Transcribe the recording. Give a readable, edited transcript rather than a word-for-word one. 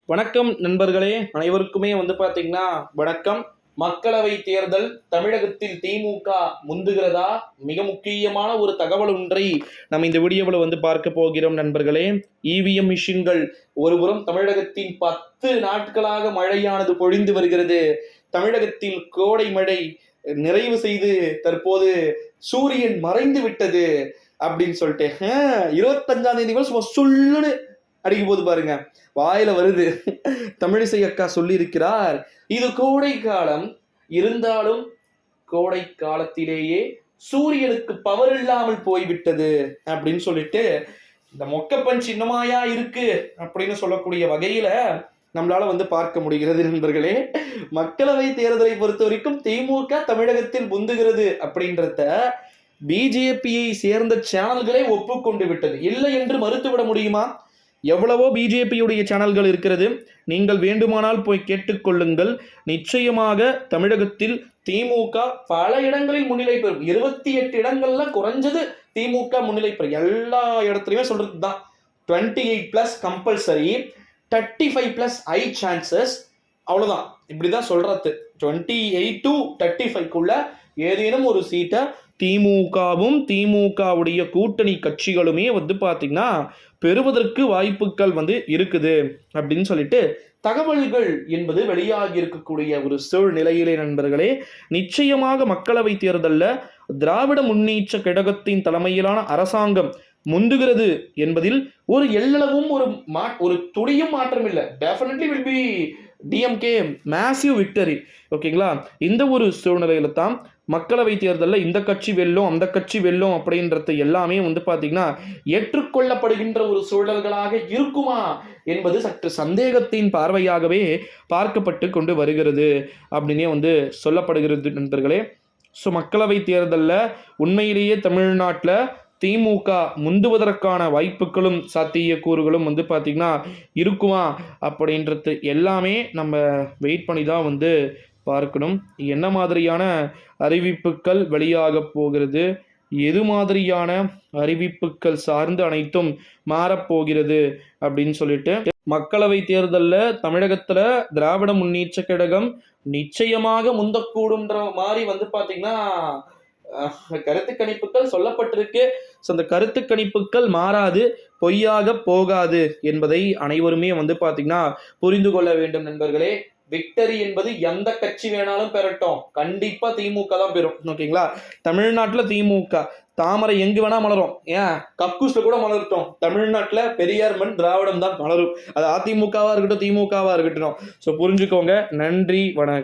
வணக்கம் நண்பர்களே, அனைவருக்குமே பார்த்தீங்கன்னா வணக்கம். மக்களவை தேர்தல் தமிழகத்தில் திமுக முந்துகிறதா? மிக முக்கியமான ஒரு தகவல் ஒன்றை நம்ம இந்த வீடியோவில் பார்க்க போகிறோம் நண்பர்களே. இவிஎம் மிஷின்கள் ஒருபுறம் தமிழகத்தின் 10 நாட்களாக மழையானது பொழிந்து வருகிறது. தமிழகத்தில் கோடை மழை நிறைவு செய்து தற்போது சூரியன் மறைந்து விட்டது அப்படின்னு சொல்லிட்டு 25ஆம் தேதி சும்மா சொல்லுன்னு அடிக்கும் போது பாருங்க, வாயில வருது. தமிழிசை அக்கா சொல்லி இருக்கிறார், இது கோடை காலம், இருந்தாலும் கோடை காலத்திலேயே சூரியனுக்கு பவர் இல்லாமல் போய்விட்டது அப்படின்னு சொல்லிட்டு இந்த மொக்கப்பன் சின்னமாயா இருக்கு அப்படின்னு சொல்லக்கூடிய வகையில நம்மளால பார்க்க முடிகிறது நண்பர்களே. மக்களவை தேர்தலை பொறுத்த வரைக்கும் திமுக தமிழகத்தில் முந்துகிறது அப்படின்றத பிஜேபியை சேர்ந்த சேனல்களே ஒப்புக்கொண்டு விட்டது. இல்லை என்று மறுத்துவிட முடியுமா? எவ்வளவோ பிஜேபியுடைய சேனல்கள் இருக்கிறது, நீங்கள் வேண்டுமானால் போய் கேட்டுக்கொள்ளுங்கள். நிச்சயமாக தமிழகத்தில் திமுக பல இடங்களில் முன்னிலை பெறும். 28 இடங்கள்ல குறைஞ்சது திமுக முன்னிலை பெறும். எல்லா இடத்துலையுமே சொல்றது தான் 28+ கம்பல்சரி, 35+ ஹை சான்சஸ், அவ்வளவுதான். இப்படிதான் சொல்றது. 28 to 35க்குள்ள ஏதேனும் ஒரு சீட்டை திமுகவும் திமுகவுடைய கூட்டணி கட்சிகளுமே பார்த்தீங்கன்னா பெறுவதற்கு வாய்ப்புகள் இருக்குது அப்படின்னு சொல்லிட்டு தகவல்கள் என்பது வெளியாகி இருக்கக்கூடிய ஒரு சூழ்நிலையிலே நண்பர்களே, நிச்சயமாக மக்களவை தேர்தலில் திராவிட முன்னேற்ற கழகத்தின் தலைமையிலான அரசாங்கம் முந்துகிறது என்பதில் ஒரு எல்லளவும் ஒரு துளியும் மாற்றம் இல்லை. Definitely will be DMK massive victory. ஓகேங்களா? இந்த ஒரு சூழ்நிலையில தான் மக்களவை தேர்தலில் இந்த கட்சி வெல்லும் அந்த கட்சி வெல்லும் அப்படின்றது எல்லாமே பார்த்தீங்கன்னா ஏற்றுக்கொள்ளப்படுகின்ற ஒரு சூழல்களாக இருக்குமா என்பது சற்று சந்தேகத்தின் பார்வையாகவே பார்க்கப்பட்டு கொண்டு வருகிறது அப்படின்னே சொல்லப்படுகிறது நண்பர்களே. ஸோ மக்களவை தேர்தலில் உண்மையிலேயே தமிழ்நாட்டில் திமுக முந்துவதற்கான வாய்ப்புகளும் சாத்தியக்கூறுகளும் பார்த்தீங்கன்னா இருக்குமா அப்படின்றது எல்லாமே நம்ம வெயிட் பண்ணி தான் பார்க்கணும். என்ன மாதிரியான அறிவிப்புகள் வெளியாக போகிறது, எது மாதிரியான அறிவிப்புகள் சார்ந்து அனைத்தும் மாறப்போகிறது அப்படின்னு சொல்லிட்டு மக்களவை தேர்தலில் தமிழகத்தில் திராவிட முன்னேற்ற கழகம் நிச்சயமாக முந்தக்கூடுன்ற மாதிரி பார்த்தீங்கன்னா கருத்து கணிப்புகள் சொல்லப்பட்டிருக்கு. ஸோ அந்த கருத்து கணிப்புகள் மாறாது, பொய்யாக போகாது என்பதை அனைவருமே பார்த்தீங்கன்னா புரிந்து கொள்ள வேண்டும் நண்பர்களே. விக்டரி என்பது எந்த கட்சி வேணாலும் பெறட்டும், கண்டிப்பா திமுக தான் பெறும். ஓகேங்களா? தமிழ்நாட்டில் திமுக தாமரை எங்கு வேணா மலரும், ஏன் கக்கூஸ்ல கூட மலரட்டும், தமிழ்நாட்டில் பெரியார் மண் திராவிடம் தான் மலரும். அது அதிமுகவா இருக்கட்டும் திமுகவா இருக்கட்டும். ஸோ புரிஞ்சுக்கோங்க. நன்றி, வணக்கம்.